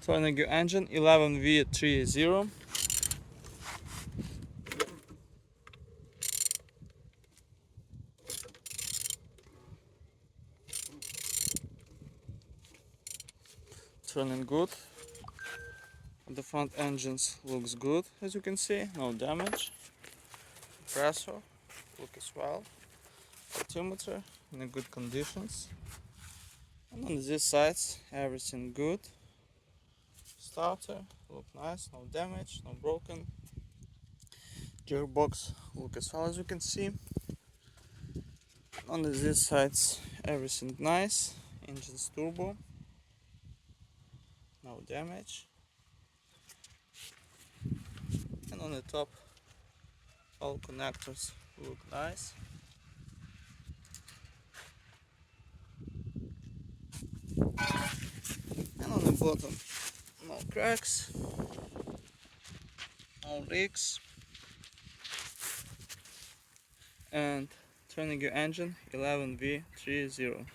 Turning your engine 11V30. Turning good. The front engines looks good, as you can see, no damage. Compressor look as well. Altimeter in good conditions. And on these sides everything good. Starter look nice, no damage, no broken. Gearbox look as well, as you can see. On these sides everything nice. Engine's turbo, no damage. And on the top all connectors look nice. And on the bottom no cracks, no leaks. And turning your engine 11V30.